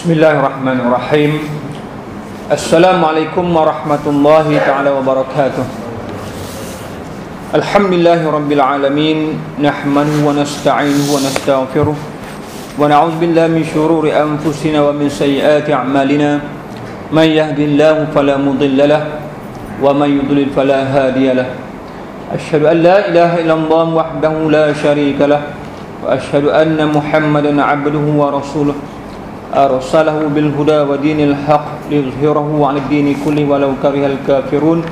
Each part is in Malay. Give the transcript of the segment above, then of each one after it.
Bismillahirrahmanirrahim. Assalamualaikum warahmatullahi ta'ala wabarakatuh. Alhamdulillahirabbil alamin, nahmaduhu wa nasta'inuhu wa nastaghfiruh wa na'udzu billahi min shururi anfusina wa min sayyiati a'malina. Man yahdihillahu fala mudilla lahu wa man yudlil fala hadiya lahu. Asyhadu an la ilaha illallah wahdahu la syarika lahu wa asyhadu anna Muhammadan 'abduhu wa rasuluh. Arsalahu bil huda wa dinil haq liyuzhirahu 'ala ad-dini kulli walau karihal kafirun.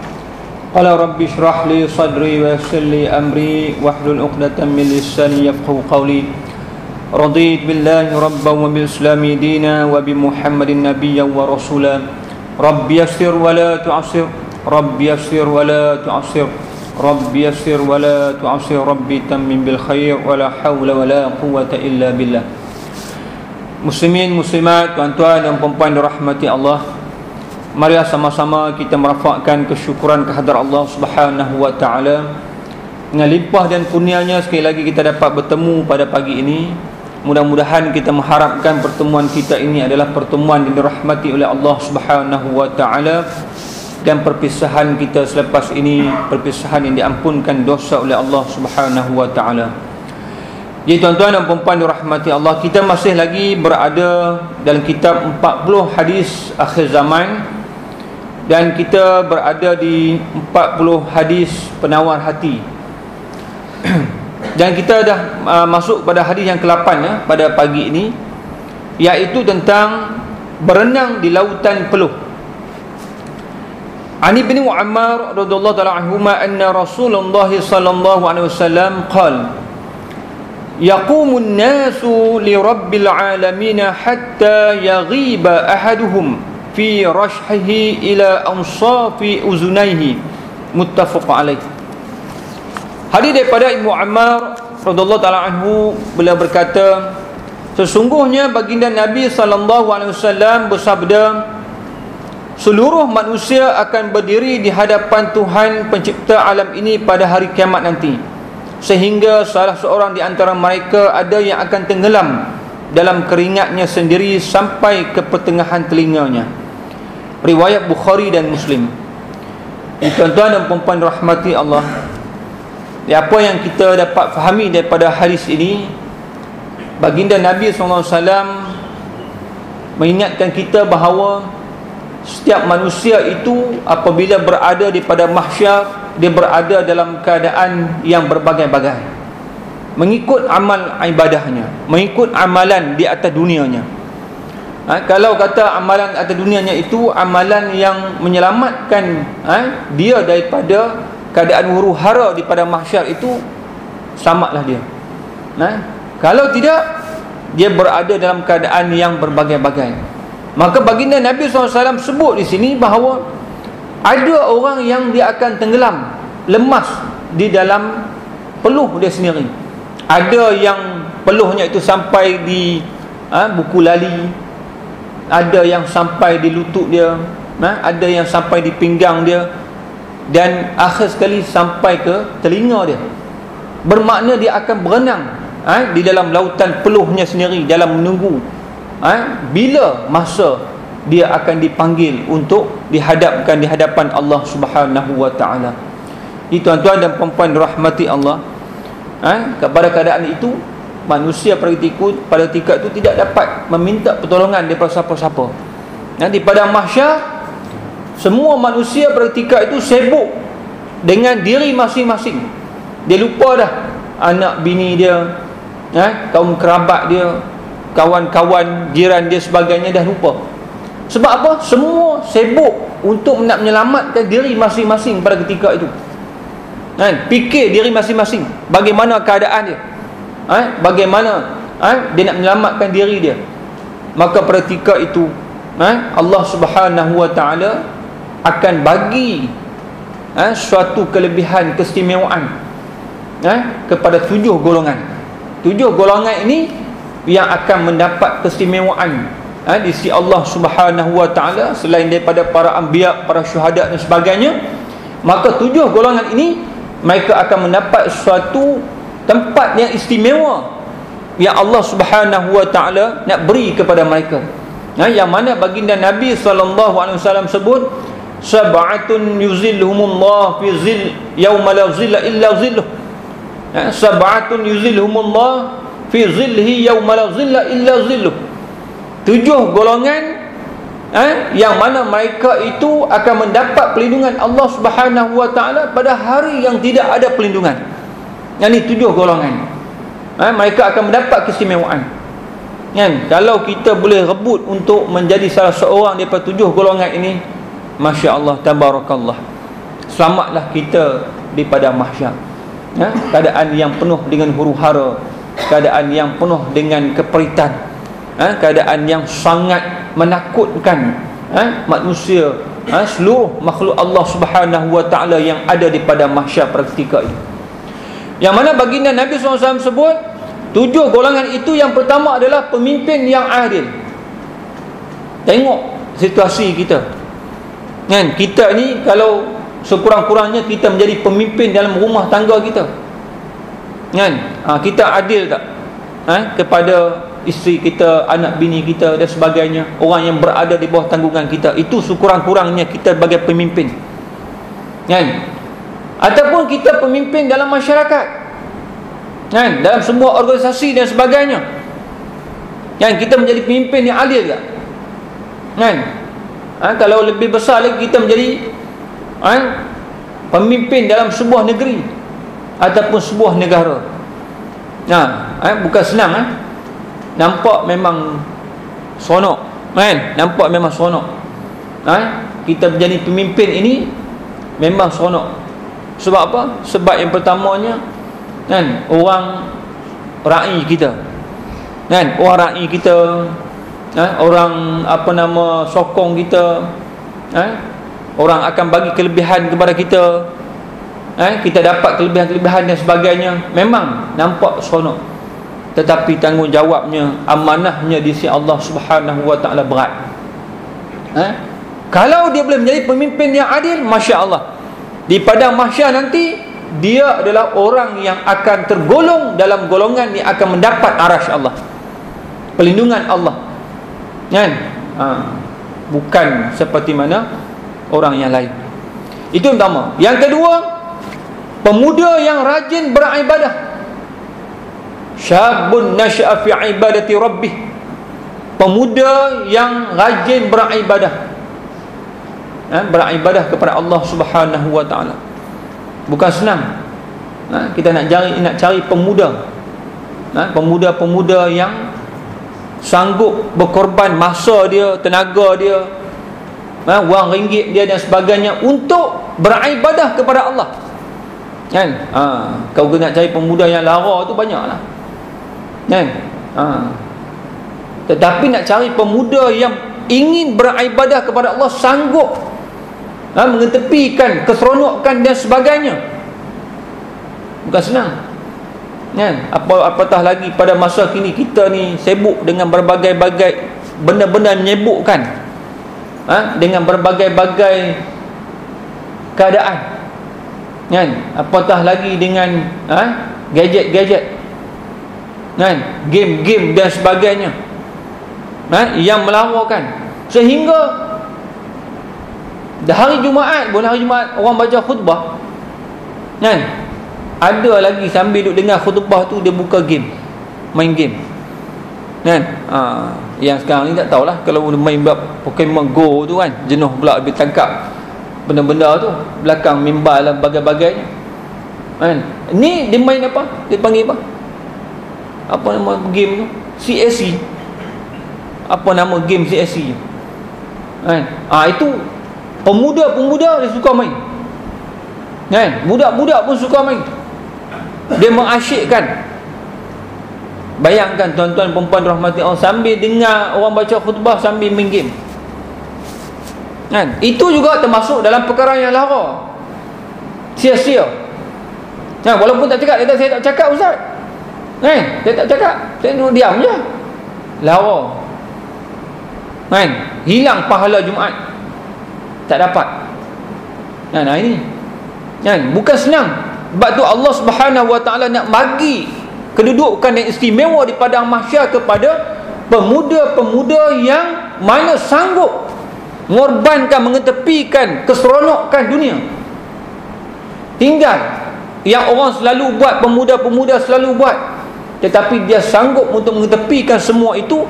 Qala rabbi shrah li sadri wa yassir li amri wahlul 'uqdatam min lisani yafqahu qawli. Raditu billahi rabban wa bil islami dina wa bi Muhammadin nabiyyan wa rasula. Rabbi yassir wa la tu'assir, rabbi yassir wa la tu'assir, rabbi yassir wa la tu'assir, rabbi tammim bil khair wa la hawla wa la quwwata illa billah. Muslimin, muslimat, tuan-tuan dan puan-puan dirahmati Allah, mari sama-sama kita merafakkan kesyukuran kehadrat Allah Subhanahu wa taala. Dengan limpah dan kurnianya sekali lagi kita dapat bertemu pada pagi ini. Mudah-mudahan kita mengharapkan pertemuan kita ini adalah pertemuan yang dirahmati oleh Allah Subhanahu wa taala, dan perpisahan kita selepas ini perpisahan yang diampunkan dosa oleh Allah Subhanahu wa taala. Jadi tuan-tuan dan puan-puan dirahmati Allah, kita masih lagi berada dalam kitab 40 hadis akhir zaman, dan kita berada di 40 hadis penawar hati. Dan kita dah masuk pada hadis yang ke-8 pada pagi ini, iaitu tentang berenang di lautan peluh. Ani bin Muammar radhiyallahu ta'ala anhuma anna Rasulullah sallallahu alaihi wasallam qala: yaqumun nasu li rabbil alamin hatta yaghiba ahaduhum fi rashhihi ila ansafi uzunaihi. Muttafaq alaih. Hadis daripada Ibnu Ammar radhiyallahu taala anhu, beliau berkata, sesungguhnya baginda Nabi sallallahu alaihi wasallam bersabda, seluruh manusia akan berdiri di hadapan Tuhan pencipta alam ini pada hari kiamat nanti, sehingga salah seorang di antara mereka ada yang akan tenggelam dalam keringatnya sendiri sampai ke pertengahan telinganya. Riwayat Bukhari dan Muslim. Tuan-tuan dan puan-puan rahmati Allah, apa yang kita dapat fahami daripada hadis ini, baginda Nabi SAW mengingatkan kita bahawa setiap manusia itu apabila berada di pada mahsyar, dia berada dalam keadaan yang berbagai-bagai, mengikut amal ibadahnya, mengikut amalan di atas dunianya. Kalau kata amalan atas dunianya itu amalan yang menyelamatkan dia daripada keadaan huru-hara di pada mahsyar, itu selamatlah dia. Kalau tidak, dia berada dalam keadaan yang berbagai-bagai. Maka baginda Nabi SAW sebut di sini bahawa ada orang yang dia akan tenggelam, lemas di dalam peluh dia sendiri. Ada yang peluhnya itu sampai di buku lali, ada yang sampai di lutut dia, ada yang sampai di pinggang dia, dan akhir sekali sampai ke telinga dia. Bermakna dia akan berenang di dalam lautan peluhnya sendiri, dalam menunggu bila masa dia akan dipanggil untuk dihadapkan di hadapan Allah Subhanahu wa taala. Itu tuan-tuan dan puan-puan dirahmati Allah, kepada keadaan itu manusia pada tingkat itu tidak dapat meminta pertolongan daripada siapa-siapa. Di pada mahsyar, semua manusia pada tingkat itu sibuk dengan diri masing-masing. Dia lupa dah anak bini dia, kaum kerabat dia, kawan-kawan, jiran dia, sebagainya, dah lupa. Sebab apa? Semua sibuk untuk nak menyelamatkan diri masing-masing pada ketika itu. Fikir diri masing-masing, bagaimana keadaan dia, bagaimana dia nak menyelamatkan diri dia. Maka pada ketika itu Allah Subhanahu wa taala akan bagi suatu kelebihan, keistimewaan kepada 7 golongan. 7 golongan ini yang akan mendapat keistimewaan di sisi Allah Subhanahu wa taala selain daripada para anbiya, para syuhada dan sebagainya. Maka 7 golongan ini mereka akan mendapat suatu tempat yang istimewa yang Allah Subhanahu wa taala nak beri kepada mereka. Yang mana baginda Nabi SAW sebut, sab'atun yuzilhumullah fi zil yauma la zilla illa zilluh. Sab'atun yuzilhumullah fi zilhi yauma la zilla illa zilluh. 7 golongan yang mana mereka itu akan mendapat perlindungan Allah Subhanahu wa taala pada hari yang tidak ada perlindungan. Ini 7 golongan. Mereka akan mendapat keistimewaan. Kalau kita boleh rebut untuk menjadi salah seorang daripada 7 golongan ini, masya-Allah, tabarakallah, selamatlah kita daripada mahsyar. Keadaan yang penuh dengan huru-hara, keadaan yang penuh dengan keperitan, keadaan yang sangat menakutkan manusia, seluruh makhluk Allah Subhanahu wa taala yang ada di pada mahsyar pada ketika itu. Yang mana baginda Nabi SAW sebut 7 golongan itu, yang pertama adalah pemimpin yang adil. Tengok situasi kita. Kita ni kalau sekurang-kurangnya kita menjadi pemimpin dalam rumah tangga kita. Kita adil tak? Kepada isteri kita, anak bini kita dan sebagainya, orang yang berada di bawah tanggungan kita. Itu sekurang-kurangnya kita sebagai pemimpin. Ataupun kita pemimpin dalam masyarakat, dalam semua organisasi dan sebagainya, kita menjadi pemimpin yang adil tak? Kalau lebih besar lagi, kita menjadi pemimpin dalam sebuah negeri ataupun sebuah negara. Bukan senang. Nampak memang seronok, nampak memang seronok. Kita menjadi pemimpin ini memang seronok. Sebab apa? Sebab yang pertamanya, orang ra'i kita, orang ra'i kita, orang sokong kita, orang akan bagi kelebihan kepada kita, kita dapat kelebihan-kelebihan dan sebagainya. Memang nampak seronok, tetapi tanggungjawabnya, amanahnya di sisi Allah Subhanahu wa taala berat. Kalau dia boleh menjadi pemimpin yang adil, masya-Allah, di padang mahsyar nanti dia adalah orang yang akan tergolong dalam golongan yang akan mendapat arasy Allah, perlindungan Allah. Bukan seperti mana orang yang lain. Itu yang pertama. Yang kedua, pemuda yang rajin beribadah. Syabun nasya'a fi ibadati rabbih. Pemuda yang rajin beribadah, beribadah kepada Allah Subhanahu wa taala. Bukan senang. Kita nak cari pemuda, pemuda-pemuda yang sanggup berkorban masa dia, tenaga dia, wang ringgit dia dan sebagainya untuk beribadah kepada Allah. Kau nak cari pemuda yang lara tu banyaklah. Tetapi nak cari pemuda yang ingin beribadah kepada Allah, sanggup mengetepikan keseronokan dan sebagainya, bukan senang. Apatah lagi pada masa kini kita ni sibuk dengan berbagai-bagai benda-benda menyibukkan, dengan berbagai-bagai keadaan, apatah lagi dengan gadget-gadget, game-game dan sebagainya, yang melawakan. Sehingga hari Jumaat pun, hari Jumaat orang baca khutbah, ada lagi sambil duduk dengar khutbah tu dia buka game, main game. Yang sekarang ni tak tahulah, kalau main Pokemon Go tu jenuh pula dia tangkap benda-benda tu belakang mimbar lah bagai-bagainya. Ni dia main apa? Dia panggil apa? Apa nama game tu? CSC. Apa nama game CSC? Itu pemuda-pemuda dia suka main. Budak-budak pun suka main. Dia mengasyikkan. Bayangkan tuan-tuan perempuan rahmati Allah, sambil dengar orang baca khutbah sambil main game. Itu juga termasuk dalam perkara yang lara, sia-sia. Walaupun tak cakap, saya tak cakap ustaz, saya tak cakap, saya duduk diam je, lara. Hilang pahala Jumaat, tak dapat. Ini bukan senang. Sebab tu Allah Subhanahu wa taala nak bagi kedudukan yang istimewa di padang mahsyar kepada pemuda-pemuda yang mana sanggup mengorbankan, mengetepikan keseronokan dunia. Tinggal yang orang selalu buat, pemuda-pemuda selalu buat, tetapi dia sanggup untuk mengetepikan semua itu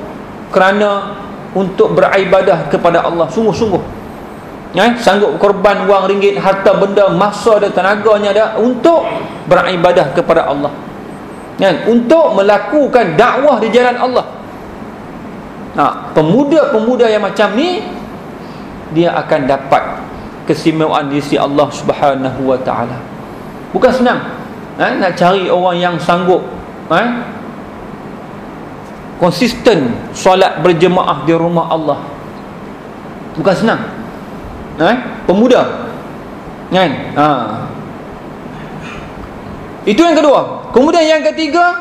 kerana untuk beribadah kepada Allah sungguh-sungguh. Sanggup korban wang, ringgit, harta benda, masa dan tenaganya ada untuk beribadah kepada Allah, untuk melakukan dakwah di jalan Allah. Pemuda-pemuda yang macam ni, dia akan dapat keistimewaan di sisi Allah Subhanahu wa taala. Bukan senang nak cari orang yang sanggup konsisten solat berjemaah di rumah Allah. Bukan senang. Pemuda itu yang kedua. Kemudian yang ketiga,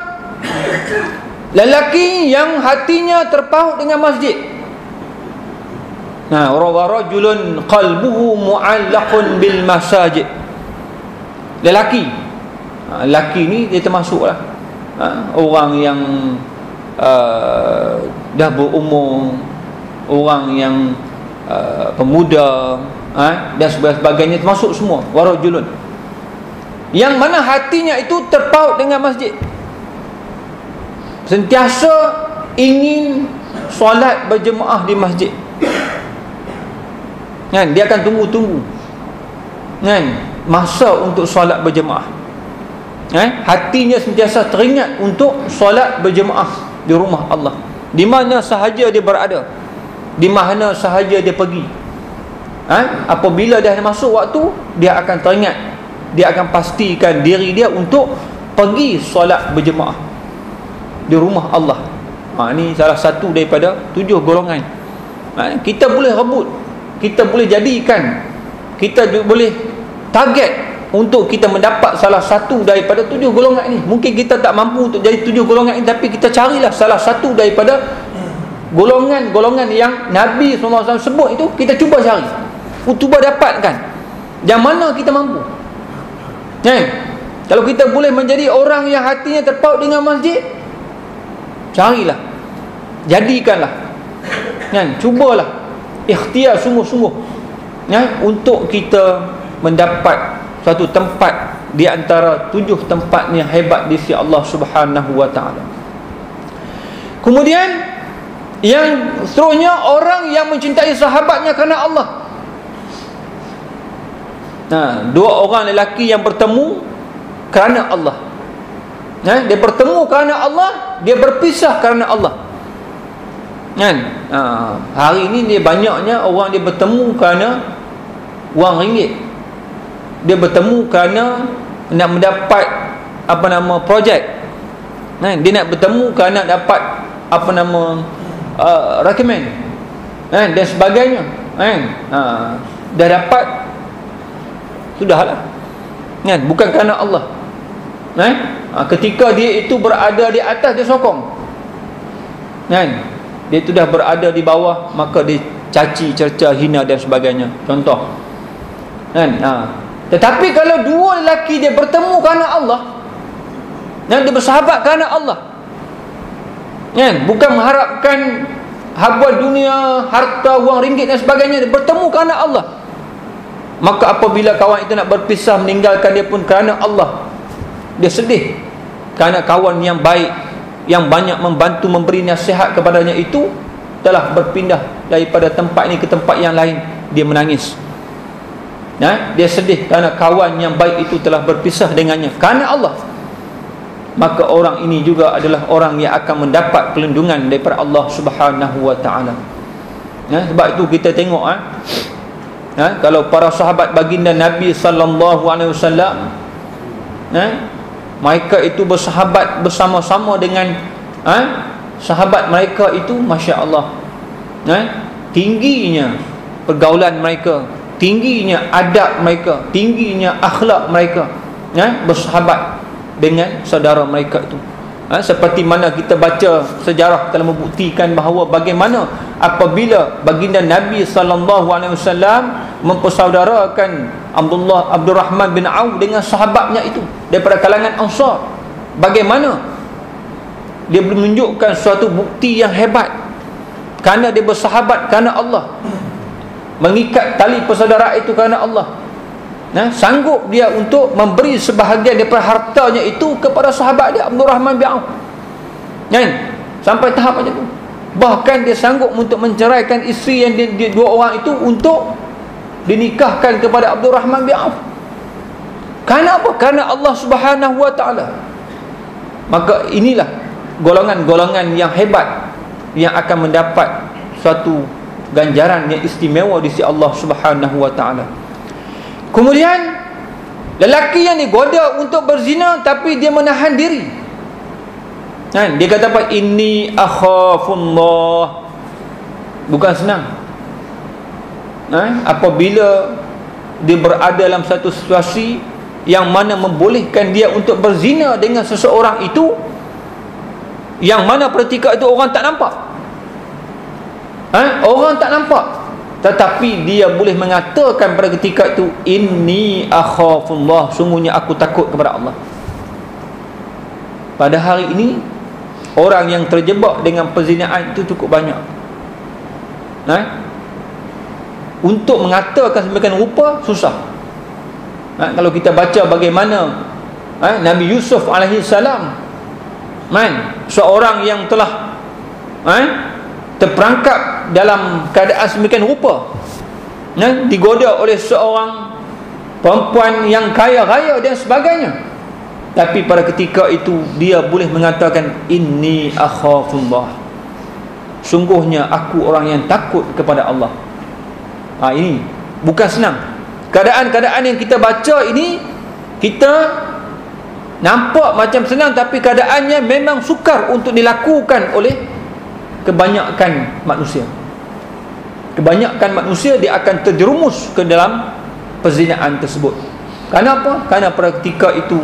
lelaki yang hatinya terpaut dengan masjid. Rajulun qalbuhu mu'allaqun bil masajid. Lelaki ni dia termasuklah orang yang dah berumur, orang yang pemuda dan sebagainya, termasuk semua warajulun yang mana hatinya itu terpaut dengan masjid, sentiasa ingin solat berjemaah di masjid. Dia akan tunggu-tunggu masa untuk solat berjemaah. Hatinya sentiasa teringat untuk solat berjemaah di rumah Allah, di mana sahaja dia berada, di mana sahaja dia pergi. Apabila dah masuk waktu, dia akan teringat, dia akan pastikan diri dia untuk pergi solat berjemaah di rumah Allah. Ini salah satu daripada 7 golongan. Kita boleh rebut, kita boleh jadikan, kita boleh target untuk kita mendapat salah satu daripada 7 golongan ini. Mungkin kita tak mampu untuk jadi 7 golongan ini, tapi kita carilah salah satu daripada golongan-golongan yang Nabi SAW sebut itu. Kita cuba cari, cuba dapatkan yang mana kita mampu. Kalau kita boleh menjadi orang yang hatinya terpaut dengan masjid, carilah, jadikanlah, cubalah, ikhtiar sungguh-sungguh untuk kita mendapat satu tempat di antara 7 tempat yang hebat di sisi Allah Subhanahu wa taala. Kemudian yang seterusnya, orang yang mencintai sahabatnya kerana Allah. 2 orang lelaki yang bertemu kerana Allah. Dia bertemu kerana Allah, dia berpisah kerana Allah. Hari ini dia banyaknya orang dia bertemu kerana wang ringgit, dia bertemu kerana nak mendapat projek, dia nak bertemu kerana dapat recommend dan sebagainya. Dah dapat, sudahlah, bukan kerana Allah. Ketika dia itu berada di atas, dia sokong, dia itu dah berada di bawah, maka dia caci, cerca, hina dan sebagainya. Contoh, tetapi kalau 2 lelaki dia bertemu kerana Allah, dia bersahabat kerana Allah, bukan mengharapkan habuan dunia, harta, wang ringgit dan sebagainya, dia bertemu kerana Allah, maka apabila kawan itu nak berpisah, meninggalkan dia pun kerana Allah, dia sedih kerana kawan yang baik, yang banyak membantu, memberi nasihat kepadanya itu telah berpindah daripada tempat ini ke tempat yang lain. Dia menangis, dia sedih kerana kawan yang baik itu telah berpisah dengannya kerana Allah. Maka orang ini juga adalah orang yang akan mendapat perlindungan daripada Allah Subhanahu wa taala. Sebab itu kita tengok kalau para sahabat baginda Nabi sallallahu alaihi wasallam, mereka itu bersahabat bersama-sama dengan sahabat mereka itu, masya-Allah, tingginya pergaulan mereka, tingginya adab mereka, tingginya akhlak mereka, bersahabat dengan saudara mereka itu. Seperti mana kita baca sejarah telah membuktikan bahawa bagaimana apabila baginda Nabi sallallahu alaihi wasallam mempersaudarakan Abdurrahman bin Auf dengan sahabatnya itu daripada kalangan Ansar, bagaimana dia menunjukkan suatu bukti yang hebat kerana dia bersahabat kerana Allah, mengikat tali persaudaraan itu kerana Allah, sanggup dia untuk memberi sebahagian daripada hartanya itu kepada sahabat dia Abdul Rahman bin Auf, sampai tahap macam tu. Bahkan dia sanggup untuk menceraikan isteri yang dia dua orang itu untuk dinikahkan kepada Abdul Rahman bin Auf. Kerana apa? Kerana Allah Subhanahu wa ta'ala. Maka inilah golongan-golongan yang hebat yang akan mendapat suatu ganjaran yang istimewa di sisi Allah Subhanahu wa ta'ala. Kemudian lelaki yang digoda untuk berzina tapi dia menahan diri, dia kata apa? Inni akhafullah. Bukan senang. Apabila dia berada dalam satu situasi yang mana membolehkan dia untuk berzina dengan seseorang itu, yang mana ketika itu orang tak nampak, orang tak nampak, tetapi dia boleh mengatakan pada ketika itu, inni akhafullah, sungguhnya aku takut kepada Allah. Pada hari ini orang yang terjebak dengan perzinaan itu cukup banyak. Untuk mengatakan sedemikian rupa susah. Kalau kita baca bagaimana Nabi Yusuf alaihi salam, seorang yang telah terperangkap dalam keadaan sedemikian rupa, digoda oleh seorang perempuan yang kaya raya dan sebagainya, tapi pada ketika itu dia boleh mengatakan inni akhafullah, sungguhnya aku orang yang takut kepada Allah. Ini bukan senang. Keadaan-keadaan yang kita baca ini kita nampak macam senang, tapi keadaannya memang sukar untuk dilakukan oleh kebanyakan manusia. Kebanyakan manusia dia akan terjerumus ke dalam perzinaan tersebut. Kenapa? Kerana pada ketika itu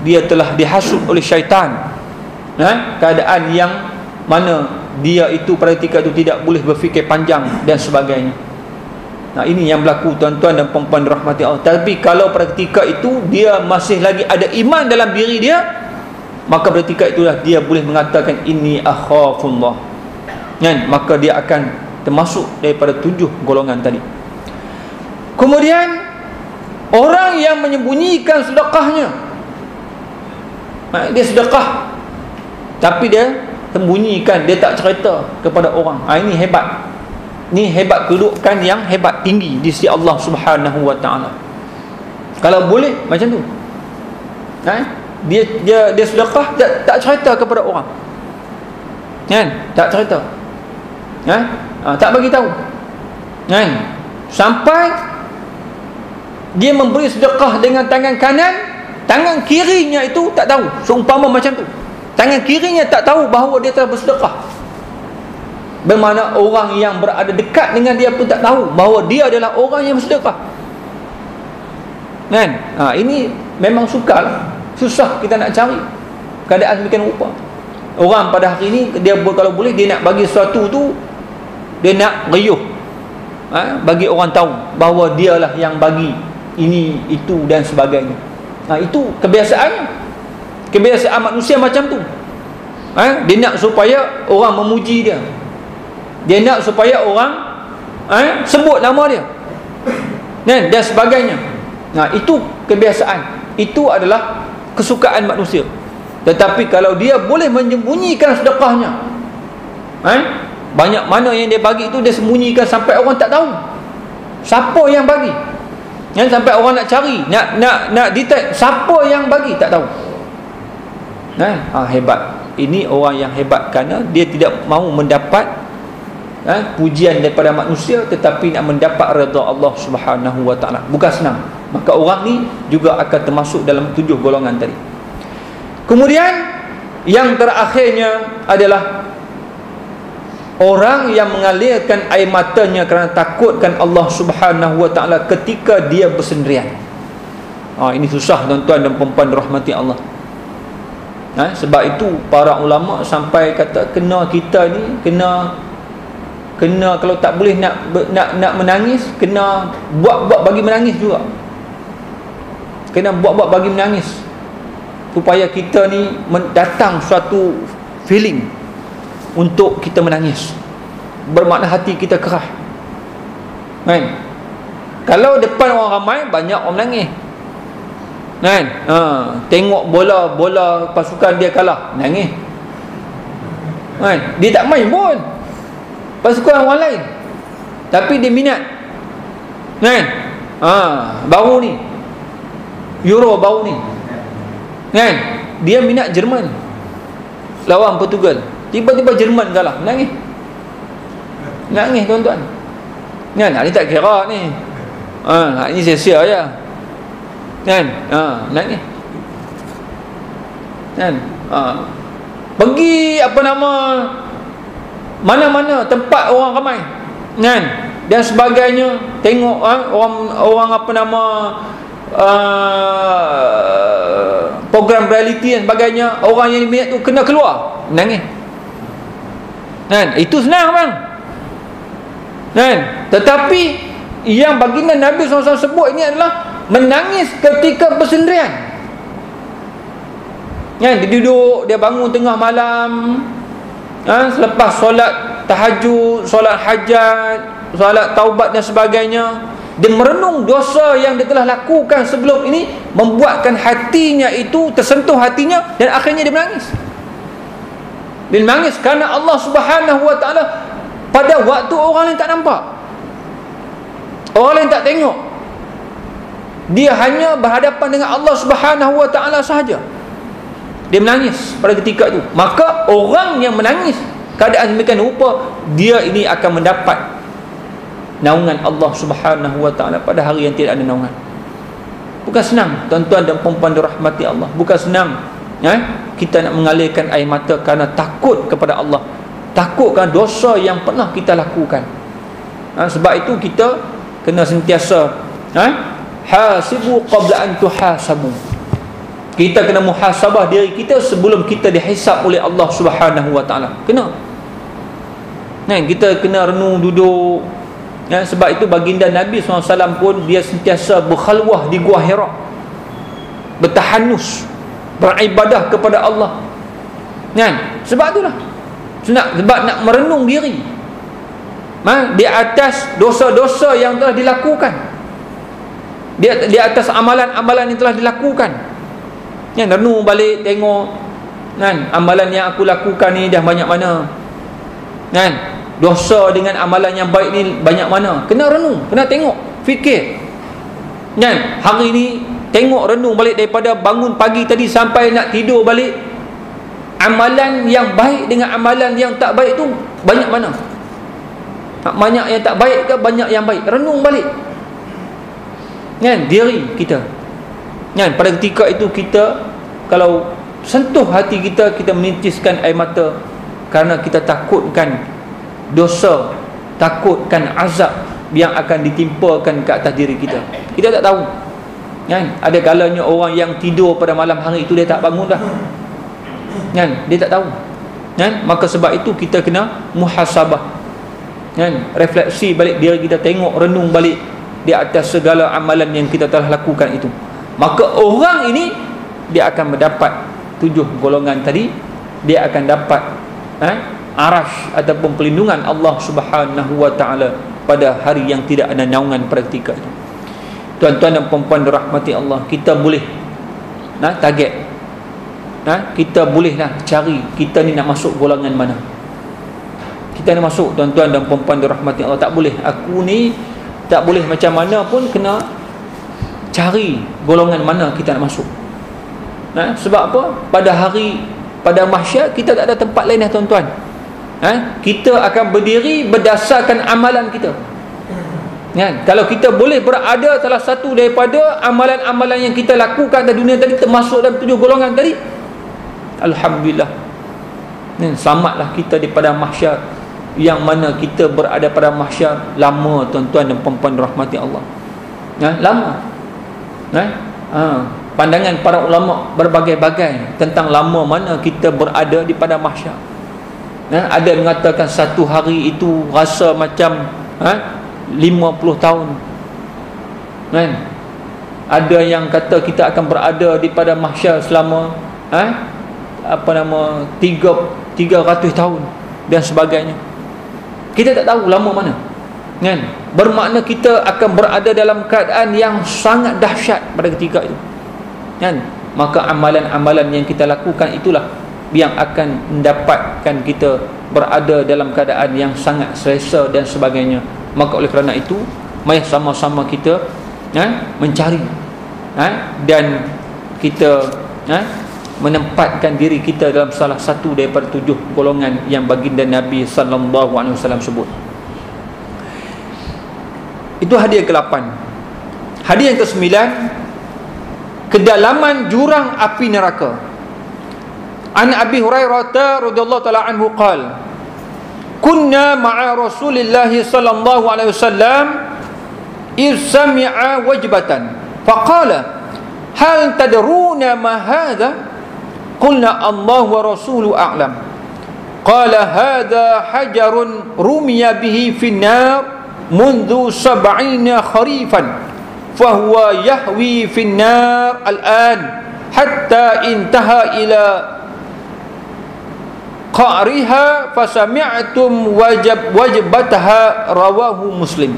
dia telah dihasut oleh syaitan. Keadaan yang mana dia itu pada ketika itu tidak boleh berfikir panjang dan sebagainya. Ini yang berlaku, tuan-tuan dan puan-puan rahmati Allah. Tapi kalau pada ketika itu dia masih lagi ada iman dalam diri dia, maka pada ketika itulah dia boleh mengatakan inni akhafullah, maka dia akan termasuk daripada 7 golongan tadi. Kemudian orang yang menyembunyikan sedekahnya, dia sedekah tapi dia sembunyikan, dia tak cerita kepada orang. Ini hebat. Ini hebat, kedudukan yang hebat tinggi di sisi Allah Subhanahu wa ta'ala. Kalau boleh macam tu, dia sedekah tak cerita kepada orang, tak cerita, tak bagi tahu, sampai dia memberi sedekah dengan tangan kanan, tangan kirinya itu tak tahu. Seumpama macam tu, tangan kirinya tak tahu bahawa dia telah bersedekah. Bermakna orang yang berada dekat dengan dia pun tak tahu bahawa dia adalah orang yang bersedekah. Ini memang sukar, susah kita nak cari keadaan demikian rupa. Orang pada hari ini dia kalau boleh dia nak bagi sesuatu tu, dia nak riuh, bagi orang tahu bahawa dialah yang bagi ini, itu dan sebagainya. Itu kebiasaannya. Kebiasaan manusia macam tu. Dia nak supaya orang memuji dia, dia nak supaya orang sebut nama dia dan sebagainya. Itu kebiasaan, itu adalah kesukaan manusia. Tetapi kalau dia boleh menyembunyikan sedekahnya, banyak mana yang dia bagi itu dia sembunyikan sampai orang tak tahu siapa yang bagi, sampai orang nak cari, nak detect siapa yang bagi, tak tahu. Hebat. Ini orang yang hebat kerana dia tidak mahu mendapat pujian daripada manusia, tetapi nak mendapat redha Allah Subhanahu wa ta'ala. Bukan senang. Maka orang ni juga akan termasuk dalam 7 golongan tadi. Kemudian yang terakhirnya adalah orang yang mengalirkan air matanya kerana takutkan Allah Subhanahu wa ta'ala ketika dia bersendirian. Ini susah, tuan-tuan dan puan-puan rahmati Allah. Sebab itu para ulama sampai kata kena kita ni kena kalau tak boleh nak menangis, kena buat bagi menangis juga. Kena buat bagi menangis supaya kita ni datang suatu feeling untuk kita menangis. bermakna hati kita kerah. Kan? Kalau depan orang ramai, banyak orang menangis. Kan? Tengok bola pasukan dia kalah, menangis. Kan? Dia tak main pun pasukan orang lain, tapi dia minat. Kan? Baru ni Euro baru ni, kan? Dia minat Jerman lawan Portugal. Tiba-tiba Jerman kalah, menangis. Menangis tuan-tuan. Kan? Ini tak kira ni. Ini sia-sia je. Kan? Menangis. Kan? Pergi mana-mana tempat orang ramai, kan? Dan sebagainya, tengok orang program reality dan sebagainya, orang yang minat tu kena keluar, menangis. Kan? Itu senang bang. Kan? Tetapi yang baginda Nabi SAW sebut ini adalah menangis ketika bersendirian. Kan? Dia duduk, dia bangun tengah malam, selepas solat tahajud, solat hajat, solat taubat dan sebagainya, dia merenung dosa yang dia telah lakukan sebelum ini, membuatkan hatinya itu tersentuh hatinya, dan akhirnya dia menangis. Dia menangis kerana Allah Subhanahu Wa Taala pada waktu orang lain tak nampak, orang lain tak tengok, dia hanya berhadapan dengan Allah Subhanahu Wa Taala sahaja. Dia menangis pada ketika itu. Maka orang yang menangis keadaan demikian rupa, dia ini akan mendapat naungan Allah Subhanahu Wa Taala pada hari yang tidak ada naungan. Bukan senang tuan-tuan dan puan-puan dirahmati Allah. Bukan senang kita nak mengalirkan air mata kerana takut kepada Allah, takut kerana dosa yang pernah kita lakukan. Sebab itu kita kena sentiasa hasibu qabla an tuhasabu. Kita kena muhasabah diri kita sebelum kita dihisap oleh Allah Subhanahu Wa Taala. Kena. Kita kena renung duduk. Sebab itu baginda Nabi SAW pun dia sentiasa berkhalwah di Gua Hira, bertahanus, beribadah kepada Allah. Sebab itulah. Sebab nak merenung diri di atas dosa-dosa yang telah dilakukan, di atas amalan-amalan yang telah dilakukan. Renung balik, tengok amalan yang aku lakukan ni dah banyak mana, dosa dengan amalan yang baik ni banyak mana. Kena renung, kena tengok, fikir. Hari ni tengok, renung balik daripada bangun pagi tadi sampai nak tidur balik, amalan yang baik dengan amalan yang tak baik tu banyak mana. Banyak yang tak baik ke banyak yang baik? Renung balik diri kita. Pada ketika itu kita, kalau sentuh hati kita, kita menitiskan air mata kerana kita takutkan dosa, takutkan azab yang akan ditimpakan ke atas diri kita. Kita tak tahu. Ada kalanya orang yang tidur pada malam hari itu dia tak bangun dah. Dia tak tahu. Maka sebab itu kita kena muhasabah. Refleksi balik diri kita, tengok, renung balik di atas segala amalan yang kita telah lakukan itu. Maka orang ini dia akan mendapat 7 golongan tadi. Dia akan dapat arash ataupun perlindungan Allah Subhanahu Wa Taala pada hari yang tidak ada naungan pada ketika itu. Tuan-tuan dan puan-puan dirahmati Allah, kita boleh target, kita bolehlah cari kita ni nak masuk golongan mana. Kita nak masuk, tuan-tuan dan puan-puan dirahmati Allah, tak boleh aku ni tak boleh macam mana pun, kena cari golongan mana kita nak masuk. Sebab apa? Pada mahsyar kita tak ada tempat lain dah tuan-tuan. Kita akan berdiri berdasarkan amalan kita. Kalau kita boleh berada salah satu daripada amalan-amalan yang kita lakukan di dunia tadi, termasuk dalam 7 golongan tadi, alhamdulillah, selamatlah kita daripada mahsyar. Yang mana kita berada pada mahsyar lama tuan-tuan dan puan-puan rahmati Allah. Lama. Pandangan para ulama berbagai-bagai tentang lama mana kita berada di pada mahsyar. Ada yang mengatakan satu hari itu rasa macam 50 tahun. Ada yang kata kita akan berada di pada mahsyar selama 300 tahun dan sebagainya. Kita tak tahu lama mana, kan? Bermakna kita akan berada dalam keadaan yang sangat dahsyat pada ketika itu, kan? Maka amalan-amalan yang kita lakukan itulah yang akan mendapatkan kita berada dalam keadaan yang sangat selesa dan sebagainya. Maka oleh kerana itu, mari sama-sama kita mencari dan kita menempatkan diri kita dalam salah satu daripada 7 golongan yang baginda Nabi sallallahu alaihi wasallam sebut. Itu hadiah ke-8. Hadiah yang ke-9, kedalaman jurang api neraka. An Abi Hurairah radhiyallahu taala anhu qala, kunna ma'a Rasulillah sallallahu alaihi wasallam sami'a wajbatan faqala hal tadruna ma hadha qulna Allah wa rasuluhu a'lam qala hadha hajarun rumiya bihi fi an-nar منذ 70 kharifan fahuwa yahwi fi an-nar al-an hatta intaha ila qa'riha fasami'tum wajbataha rawahu Muslim.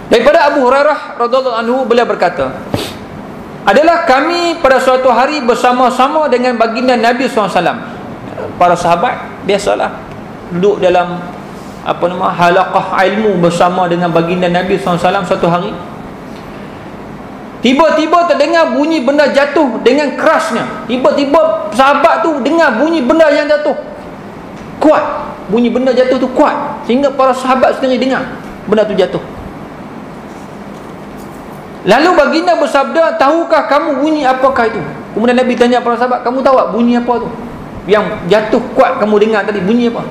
Daripada Abu Hurairah radhiyallahu anhu, beliau berkata, adalah kami pada suatu hari bersama-sama dengan baginda Nabi SAW. Para sahabat biasalah duduk dalam halaqah ilmu bersama dengan baginda Nabi SAW suatu hari. Tiba-tiba terdengar bunyi benda jatuh dengan kerasnya. Tiba-tiba sahabat tu dengar bunyi benda yang jatuh kuat. Bunyi benda jatuh tu kuat sehingga para sahabat sendiri dengar benda tu jatuh. Lalu baginda bersabda, tahukah kamu bunyi apakah itu? Kemudian Nabi tanya para sahabat, kamu tahu tak bunyi apa tu? Yang jatuh kuat kamu dengar tadi, bunyi apa?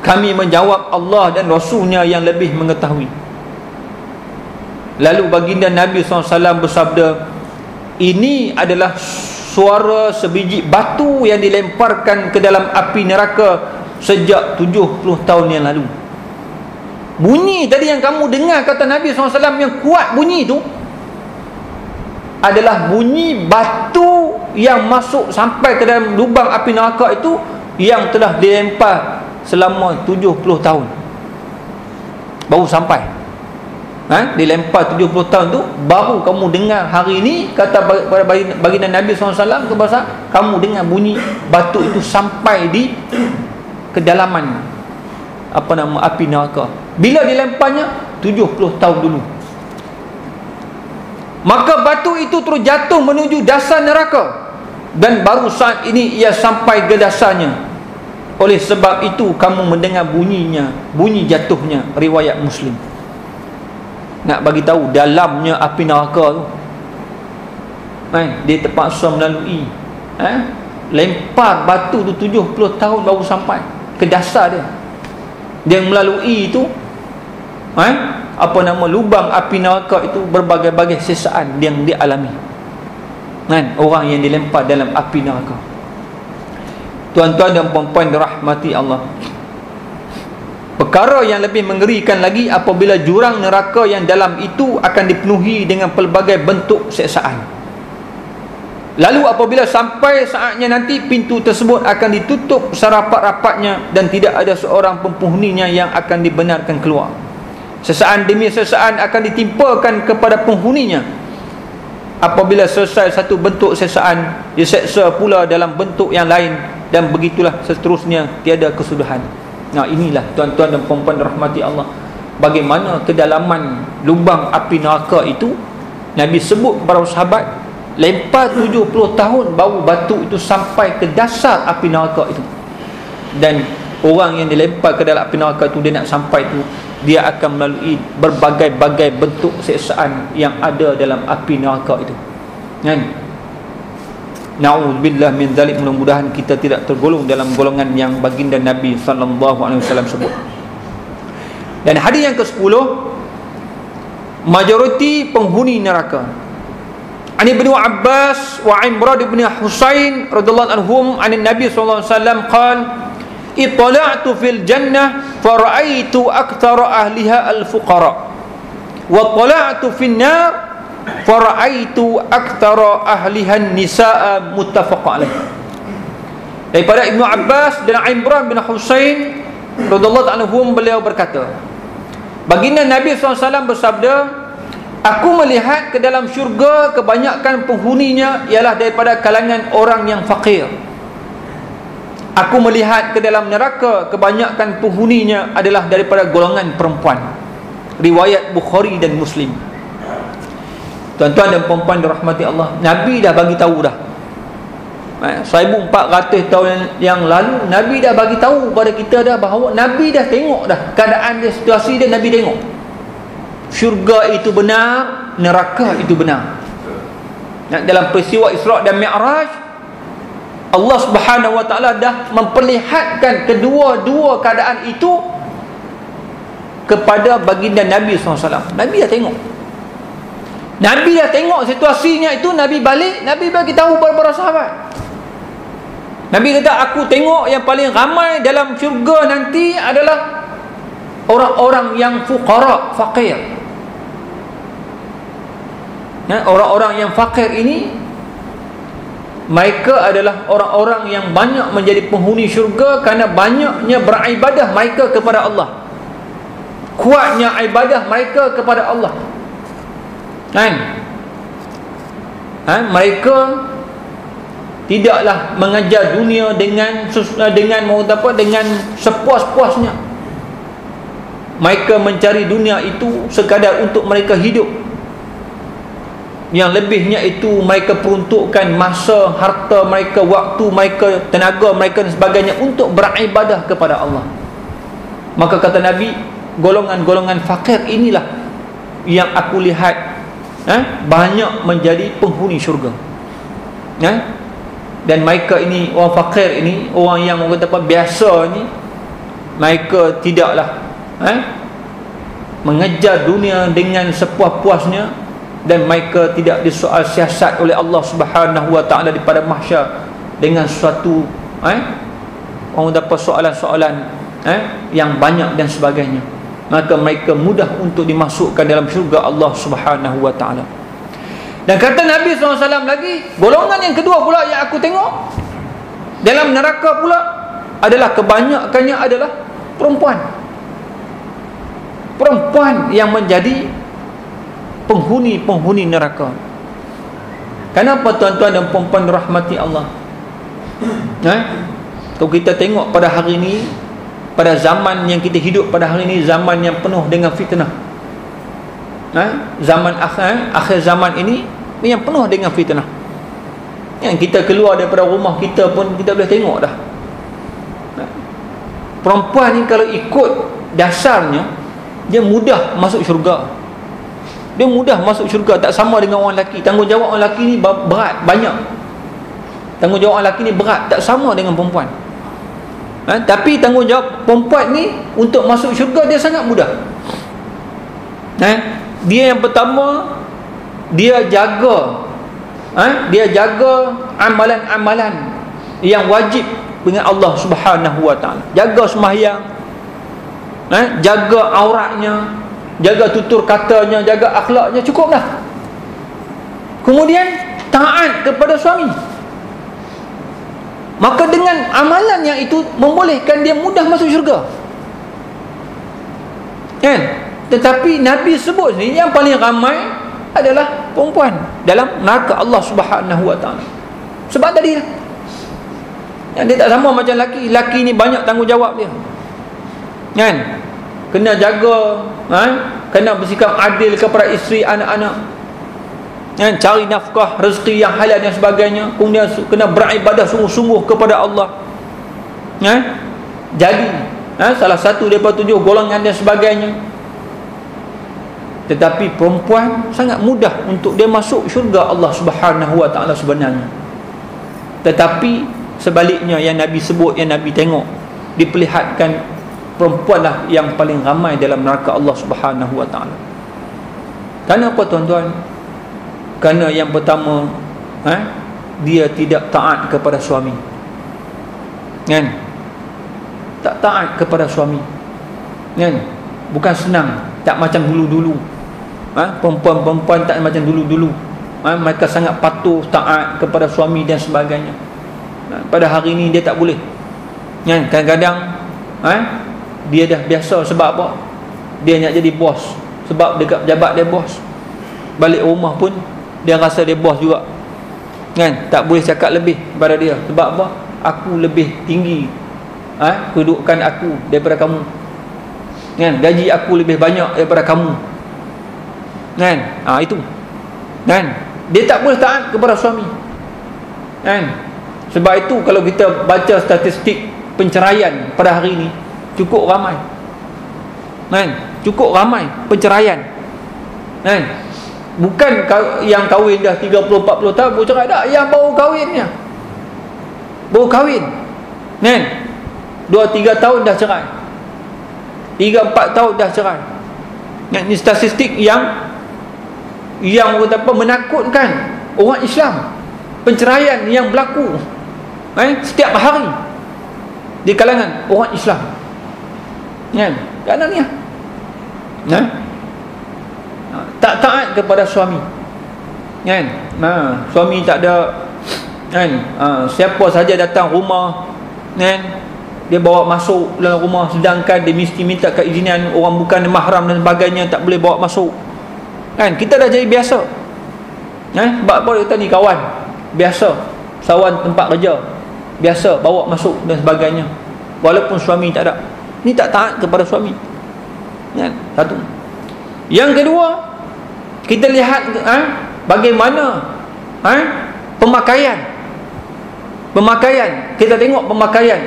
Kami menjawab, Allah dan Rasulnya yang lebih mengetahui. Lalu baginda Nabi SAW bersabda, ini adalah suara sebiji batu yang dilemparkan ke dalam api neraka sejak 70 tahun yang lalu. Bunyi tadi yang kamu dengar, kata Nabi SAW, yang kuat bunyi itu adalah bunyi batu yang masuk sampai ke dalam lubang api neraka itu, yang telah dilempar selama 70 tahun baru sampai. Dilempar 70 tahun tu baru kamu dengar hari ini, kata baginda Nabi SAW, kepada kamu dengar bunyi batu itu sampai di kedalaman api neraka. Bila dilemparnya? 70 tahun dulu. Maka batu itu terus jatuh menuju dasar neraka, dan baru saat ini ia sampai ke dasarnya. Oleh sebab itu kamu mendengar bunyinya, bunyi jatuhnya. Riwayat Muslim. Nak bagi tahu dalamnya api neraka tu, dia terpaksa melalui lempar batu tu 70 tahun baru sampai ke dasar dia. Dia melalui itu lubang api neraka itu, berbagai-bagai sesaan yang dialami orang yang dilempar dalam api neraka. Tuan-tuan dan puan-puan dirahmati Allah, perkara yang lebih mengerikan lagi apabila jurang neraka yang dalam itu akan dipenuhi dengan pelbagai bentuk seksaan. Lalu apabila sampai saatnya nanti, pintu tersebut akan ditutup serapat-rapatnya dan tidak ada seorang penghuninya yang akan dibenarkan keluar. Sesaan demi sesaan akan ditimpakan kepada penghuninya. Apabila selesai satu bentuk sesaan, diseksa pula dalam bentuk yang lain, dan begitulah seterusnya, tiada kesudahan. Nah, inilah tuan-tuan dan puan-puan rahmati Allah, bagaimana kedalaman lubang api neraka itu. Nabi sebut kepada sahabat, lempar 70 tahun baru batu itu sampai ke dasar api neraka itu. Dan orang yang dilempar ke dalam api neraka itu, dia nak sampai itu, dia akan melalui berbagai-bagai bentuk siksaan yang ada dalam api neraka itu, kan? Na'udzubillah min dzalik. Mudah-mudahan kita tidak tergolong dalam golongan yang baginda Nabi SAW sebut. Dan hadis yang ke-10, majoriti penghuni neraka. An Ibnu Abbas wa Imran bin Husain radhiyallahu anhum an Nabi sallallahu alaihi wasallam qala ittala'tu fil jannah fara'aitu aktsara ahliha al-fuqara wa ittala'tu fin nar fara'aitu aktsara ahliha an-nisaa. Muttafaq alaih. Daripada Ibnu Abbas dan Imran bin Husain radhiyallahu ta'ala anhum, beliau berkata, baginda Nabi SAW bersabda, aku melihat ke dalam syurga kebanyakan penghuninya ialah daripada kalangan orang yang fakir. Aku melihat ke dalam neraka kebanyakan penghuninya adalah daripada golongan perempuan. Riwayat Bukhari dan Muslim. Tuan-tuan dan puan-puan dirahmati Allah, Nabi dah bagi tahu dah. 1400 tahun yang lalu Nabi dah bagi tahu kepada kita dah bahawa Nabi dah tengok dah keadaan dia, situasi dia, Nabi tengok. Syurga itu benar, neraka itu benar. Dalam peristiwa Isra' dan Mi'raj, Allah Subhanahu wa ta'ala dah memperlihatkan kedua-dua keadaan itu kepada baginda Nabi SAW. Nabi dah tengok. Nabi dah tengok situasinya itu. Nabi balik, Nabi bagi tahu kepada para sahabat. Nabi kata, aku tengok yang paling ramai dalam syurga nanti adalah orang-orang yang fuqara, fakir. Orang-orang yang fakir ini, mereka adalah orang-orang yang banyak menjadi penghuni syurga kerana banyaknya beribadah mereka kepada Allah, kuatnya ibadah mereka kepada Allah. Mereka tidaklah mengajar dunia dengan sepuas-puasnya. Mereka mencari dunia itu sekadar untuk mereka hidup. Yang lebihnya itu mereka peruntukkan masa, harta mereka, waktu mereka, tenaga mereka dan sebagainya untuk beribadah kepada Allah. Maka kata Nabi, golongan-golongan fakir inilah yang aku lihat banyak menjadi penghuni syurga. Dan mereka ini, orang fakir ini, orang yang orang kata apa, biasa ni, mereka tidaklah mengejar dunia dengan sepuas-puasnya, dan mereka tidak disoal siasat oleh Allah Subhanahu wa ta'ala di pada mahsyar dengan suatu orang dapat soalan-soalan yang banyak dan sebagainya. Maka mereka mudah untuk dimasukkan dalam syurga Allah Subhanahu wa ta'ala. Dan kata Nabi SAW lagi, golongan yang kedua pula yang aku tengok dalam neraka pula adalah kebanyakannya adalah perempuan. Perempuan yang menjadi penghuni neraka. Kenapa tuan-tuan dan puan-puan rahmati Allah? Kalau kita tengok pada hari ini, pada zaman yang kita hidup pada hari ini, zaman yang penuh dengan fitnah. Zaman akhir zaman ini yang penuh dengan fitnah. Yang kita keluar daripada rumah kita pun kita boleh tengok dah. Perempuan ni kalau ikut dasarnya, dia mudah masuk syurga. Dia mudah masuk syurga, tak sama dengan orang lelaki. Tanggungjawab orang lelaki ni berat, banyak. Tanggungjawab orang lelaki ni berat, tak sama dengan perempuan. Tapi tanggungjawab perempuan ni untuk masuk syurga dia sangat mudah. Dia yang pertama, dia jaga amalan-amalan yang wajib dengan Allah Subhanahu wa ta'ala. Jaga sembahyang, jaga auratnya, jaga tutur katanya, jaga akhlaknya, cukup dah. Kemudian taat kepada suami. Maka dengan amalan yang itu membolehkan dia mudah masuk syurga. Tetapi Nabi sebut ni yang paling ramai adalah perempuan dalam neraka Allah Subhanahu wa ta'ala. Sebab tadi yang dia tak sama macam laki. Laki ni banyak tanggungjawab dia. Kena jaga, kena bersikap adil kepada isteri, anak-anak, cari nafkah, rezeki yang halal dan sebagainya. Kemudian kena beribadah sungguh-sungguh kepada Allah. Jadi salah satu daripada 7 golongan dan sebagainya. Tetapi perempuan sangat mudah untuk dia masuk syurga Allah Subhanahu wa ta'ala sebenarnya. Tetapi sebaliknya yang Nabi sebut, yang Nabi tengok, diperlihatkan perempuanlah yang paling ramai dalam neraka Allah Subhanahu wa ta'ala. Kenapa tuan-tuan? Kerana yang pertama, dia tidak taat kepada suami. Tak taat kepada suami. Bukan senang, tak macam dulu-dulu. Perempuan-perempuan tak macam dulu-dulu. Mereka sangat patuh, taat kepada suami dan sebagainya. pada hari ni dia tak boleh. Kan, kadang-kadang dia dah biasa. Sebab apa? Dia nak jadi bos. Sebab dekat pejabat dia bos. Balik rumah pun dia rasa dia bos juga. Kan, tak boleh cakap lebih pada dia. Sebab apa? Aku lebih tinggi kedudukan aku daripada kamu. Kan, gaji aku lebih banyak daripada kamu. Kan, itu. Kan, dia tak boleh taat kepada suami. Kan, sebab itu kalau kita baca statistik penceraian pada hari ini, cukup ramai. Kan, cukup ramai penceraian. Kan, bukan yang kahwin dah 30-40 tahun baru cerai, tak, yang baru kahwinnya. Baru kahwin. Kan, 2-3 tahun dah cerai. 3-4 tahun dah cerai. Ini statistik yang menakutkan orang Islam. Penceraian yang berlaku setiap hari di kalangan orang Islam. Kan, kerana ni tak taat kepada suami. Kan, suami tak ada. Kan, siapa saja datang rumah, kan, dia bawa masuk dalam rumah, sedangkan dia mesti minta keizinan orang bukan mahram dan sebagainya, tak boleh bawa masuk. Kan, kita dah jadi biasa. Sebab apa kita ni kawan biasa, sawan tempat kerja biasa, bawa masuk dan sebagainya, walaupun suami tak ada. Ni tak taat kepada suami. Kan, satu. Yang kedua, kita lihat bagaimana pemakaian. Kita tengok pemakaian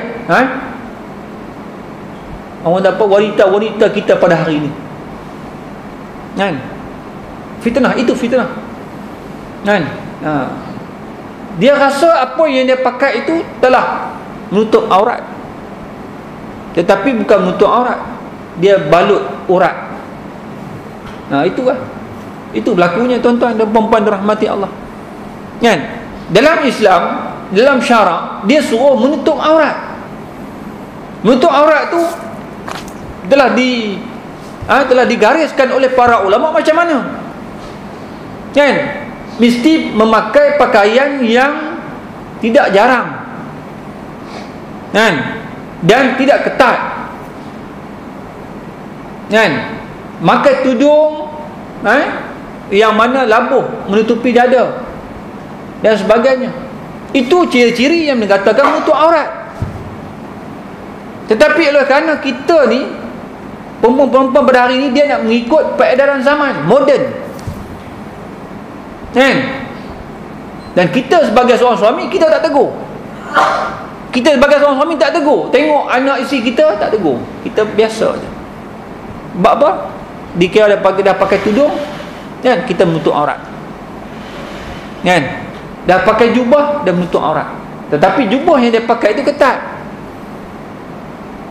orang dapat wanita-wanita kita pada hari ini. Kan, fitnah, itu fitnah. Kan, dia rasa apa yang dia pakai itu telah menutup aurat, tetapi bukan menutup aurat, dia balut urat. Itu berlakunya tuan-tuan dan puan-puan dirahmati Allah. Kan, dalam Islam, dalam syarak, dia suruh menutup aurat. Menutup aurat tu telah digariskan oleh para ulama macam mana. Kan, mesti memakai pakaian yang tidak jarang. Kan, dan tidak ketat. Kan, makai tudung yang mana labuh menutupi dada dan sebagainya. Itu ciri-ciri yang dikatakan menutup aurat. Tetapi oleh kerana kita ni, perempuan-perempuan pada hari ni, dia nak mengikut peredaran zaman moden. Kan, dan kita sebagai seorang suami, kita tak tegur. Kita sebagai seorang suami tak tegur. Tengok anak isteri kita, tak tegur. Kita biasa je. Sebab apa? Dikira dah pakai tudung, kan, kita menutup aurat. Kan, dah pakai jubah, dah menutup aurat. Tetapi jubah yang dia pakai itu ketat,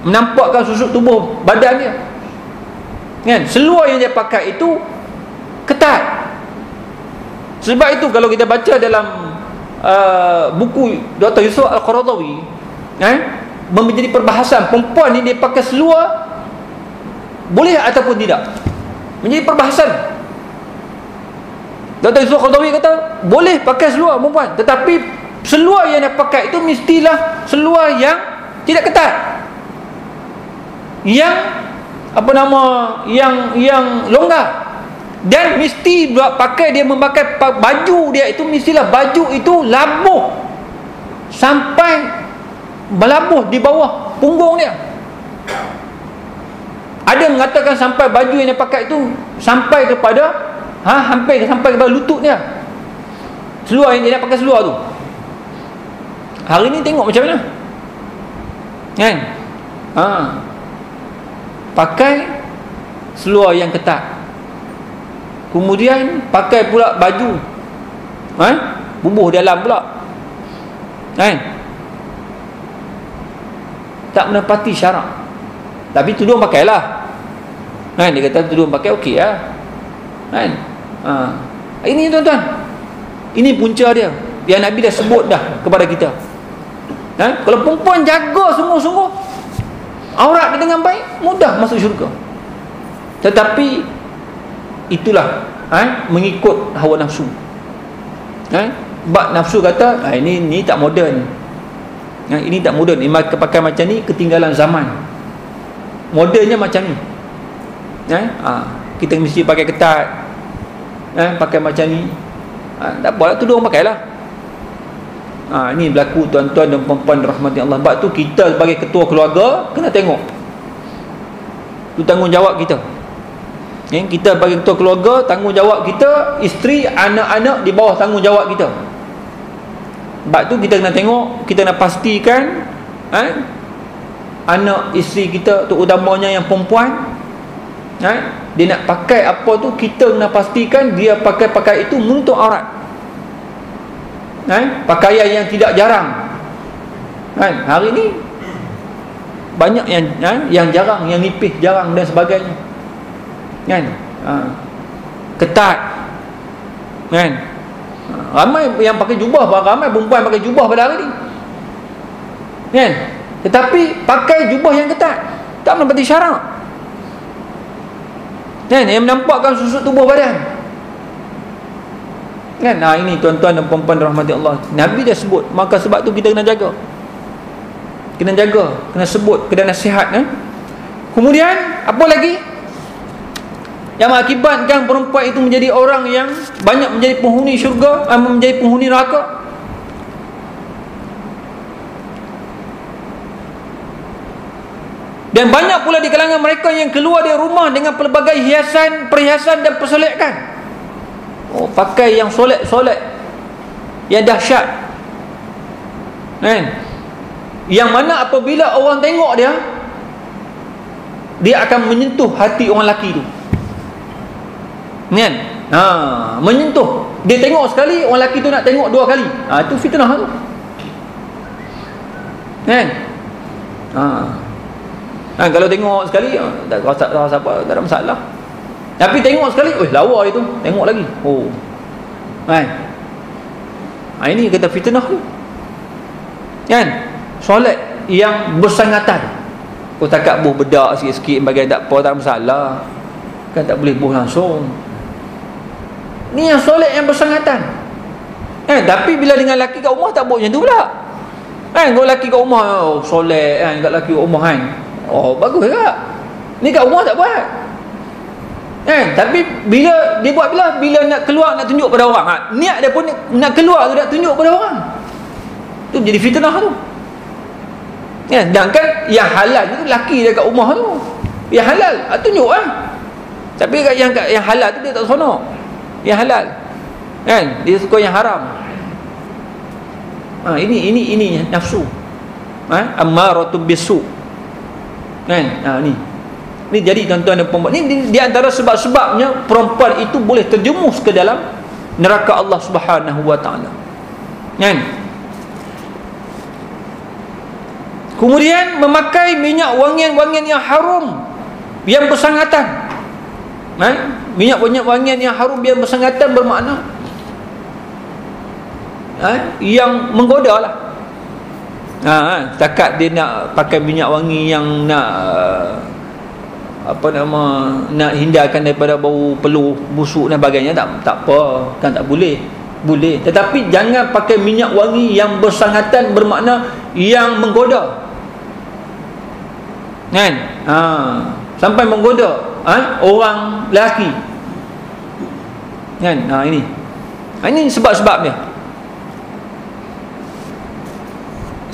menampakkan susuk tubuh badan dia. Kan, seluar yang dia pakai itu ketat. Sebab itu kalau kita baca dalam buku Dr. Yusuf Al-Qaradawi, menjadi perbahasan perempuan ni dia pakai seluar boleh ataupun tidak, menjadi perbahasan. Dr. Yusuf Al-Qaradawi kata boleh pakai seluar perempuan, tetapi seluar yang dia pakai itu mestilah seluar yang tidak ketat, yang yang longgar. Dan mesti pakai, dia memakai baju dia itu, mestilah baju itu labuh sampai berlabuh di bawah punggung dia. Ada mengatakan sampai baju yang dia pakai itu sampai kepada hampir sampai kepada lutut dia. Seluar yang dia pakai, seluar tu. Hari ni tengok macam mana. Kan? Pakai seluar yang ketat, kemudian pakai pula baju bubuh dalam pula. Kan, tak menepati syarak. Tapi tudung pakailah. Kan, dia kata tudung pakai okey lah. Kan, ini tuan-tuan, ini punca dia yang Nabi dah sebut dah kepada kita. Kalau perempuan jaga sungguh-sungguh aurat dia dengan baik, mudah masuk syurga. Tetapi itulah mengikut hawa nafsu. Sebab nafsu kata ini tak moden, Ini tak moden. Pakai macam ni ketinggalan zaman. Modelnya macam ni. Kita mesti pakai ketat. Pakai macam ni. Tak apa, tu dia orang pakailah. Ini berlaku tuan-tuan dan puan-puan rahmati Allah. Sebab tu kita sebagai ketua keluarga kena tengok. Tu tanggungjawab kita. Kita sebagai ketua keluarga, tanggungjawab kita, isteri, anak-anak di bawah tanggungjawab kita. Sebab tu kita kena tengok, kita kena pastikan anak isteri kita, terutamanya yang perempuan, dia nak pakai apa tu, kita kena pastikan dia pakai itu menutup aurat. Pakaian yang tidak jarang. Hari ni banyak yang jarang, yang nipis jarang dan sebagainya. Ketat. Ramai yang pakai jubah, ramai perempuan pakai jubah pada hari ni. Tetapi pakai jubah yang ketat, tak menepati syarak. Yang menampakkan susut tubuh badan. Ini tuan-tuan dan puan-puan rahmati Allah, Nabi dah sebut. Maka sebab tu kita kena jaga. Kena jaga, kena sebut, kena nasihat. Kemudian apa lagi yang mengakibatkan perempuan itu menjadi orang yang banyak menjadi penghuni syurga, menjadi penghuni neraka? Dan banyak pula di kalangan mereka yang keluar dari rumah dengan pelbagai hiasan, perhiasan dan persolekan. Pakai yang solek-solek, yang dahsyat. Yang mana apabila orang tengok dia akan menyentuh hati orang lelaki tu. Menyentuh. Dia tengok sekali, orang lelaki tu nak tengok dua kali. Itu fitnah tu. Kalau tengok sekali tak rasa apa, tak ada masalah. Tapi tengok sekali, lawa dia tu, tengok lagi. Ini kata fitnah tu. Solat yang bersangatan. Takat buh bedak sikit-sikit bagian tak apa, tak ada masalah. Kan tak boleh buh langsung. Ni yang solat yang bersangatan. Tapi bila dengan lelaki kat rumah tak buat macam tu pula. Kalau lelaki kat rumah solat kat lelaki kat rumah bagus tak? Ni kat rumah tak buat. Tapi bila dia buat, bila nak keluar, nak tunjuk pada orang, niat dia pun nak keluar tu, nak tunjuk pada orang. Tu jadi fitnah tu. Sedangkan yang halal tu lelaki dia kat rumah tu, yang halal tunjuk Tapi yang halal tu dia tak seronok. Yang halal dia suka yang haram. Ini nafsu. Ammaratu bisu. Ni jadi tuan-tuan dan puan-puan, ni di antara sebab-sebabnya perempuan itu boleh terjerumus ke dalam neraka Allah Subhanahu wa taala. Kemudian memakai minyak wangian-wangian yang harum yang bersangatan. Minyak wangian yang harum yang bersangatan bermakna yang menggoda lah. Takat dia nak pakai minyak wangi yang nak nak hindarkan daripada bau peluh, busuk dan sebagainya, tak apa, kan tak boleh. Tetapi jangan pakai minyak wangi yang bersangatan bermakna yang menggoda. Sampai menggoda orang lelaki. Ini sebab-sebabnya.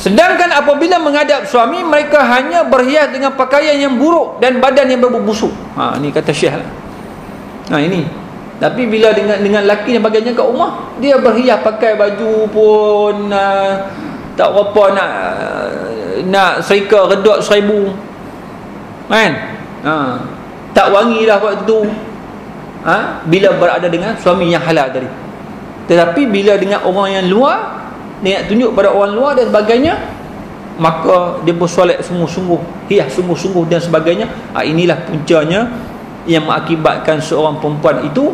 Sedangkan apabila menghadap suami, mereka hanya berhias dengan pakaian yang buruk dan badan yang berbau busuk. Ni kata Syekh lah. Ini. Tapi bila dengan lelaki dan bagainya kat rumah, dia berhias pakai baju pun tak berapa nak serika redut 1000. Tak wangi dah waktu tu. Bila berada dengan suami yang halal tadi. Tetapi bila dengan orang yang luar, dia nak tunjuk pada orang luar dan sebagainya, maka dia bersolat sungguh-sungguh, hias sungguh-sungguh dan sebagainya. Inilah puncanya yang mengakibatkan seorang perempuan itu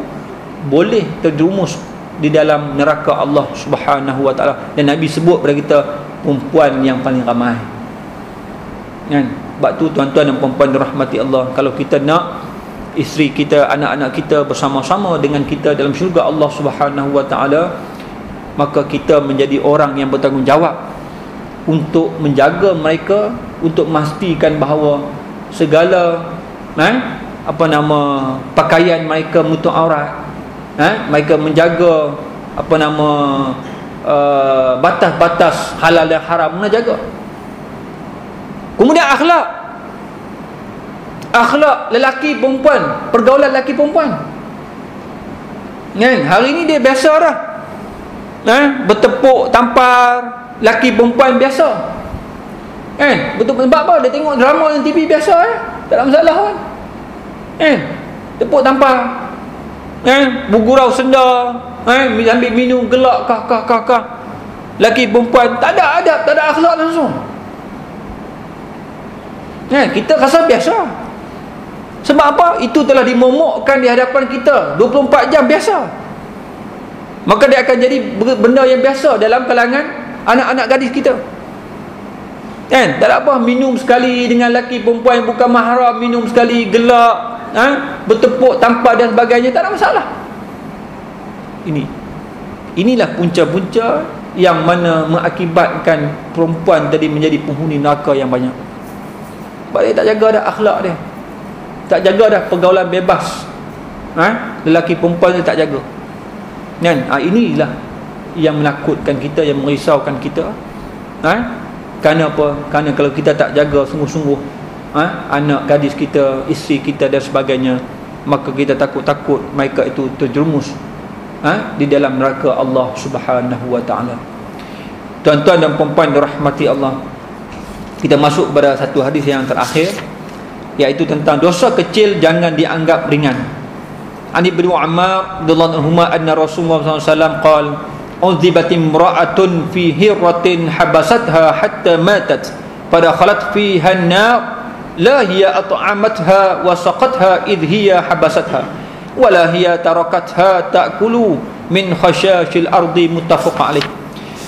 boleh terjerumus di dalam neraka Allah Subhanahu wa taala. Dan Nabi sebut pada kita perempuan yang paling ramai. Sebab tu tuan-tuan dan puan-puan dirahmati Allah, kalau kita nak isteri kita, anak-anak kita bersama-sama dengan kita dalam syurga Allah Subhanahu wa taala, maka kita menjadi orang yang bertanggungjawab untuk menjaga mereka, untuk memastikan bahawa segala pakaian mereka menutup aurat, mereka menjaga batas-batas halal dan haram, kena jaga. Kemudian akhlak lelaki perempuan, pergaulan lelaki perempuan, kan? Hari ni dia biasa dah, bertepuk tampar lelaki perempuan biasa, kan? Betul, sebab apa? Dia tengok drama dan TV biasa, tak ada masalah kan? Tepuk tampar, bergurau senda, ambil minum gelak kah. Lelaki perempuan tak ada adab, tak ada akhlak langsung. Kita rasa biasa. Sebab apa? Itu telah dimomokkan di hadapan kita 24 jam biasa. Maka dia akan jadi benda yang biasa dalam kalangan anak-anak gadis kita. Tak ada apa, minum sekali dengan lelaki perempuan yang bukan mahram, minum sekali gelak, bertepuk tampar dan sebagainya, tak ada masalah. Inilah punca-punca yang mana mengakibatkan perempuan tadi menjadi penghuni neraka yang banyak. Sebab dia tak jaga dah akhlak dia, tak jaga dah pergaulan bebas, lelaki perempuan dia tak jaga, kan? Inilah yang menakutkan kita, yang merisaukan kita. Kerana apa? Kerana kalau kita tak jaga sungguh-sungguh anak gadis kita, isteri kita dan sebagainya, maka kita takut-takut mereka itu terjerumus di dalam neraka Allah Subhanahu wa ta'ala. Tuan-tuan dan puan-puan dirahmati Allah, kita masuk pada satu hadis yang terakhir, iaitu tentang dosa kecil jangan dianggap ringan. Ani bin Ammar radhiyallahu anhu anna Rasulullah SAW qala uzibat imra'atun fi hirratin habasatha hatta matat fadakhalat fiha an-nar la hiya at'amatha wa saqatha idh hiya habasatha wala hiya tarakatha ta'kulu min khashashil ardi, muttafaq alaih.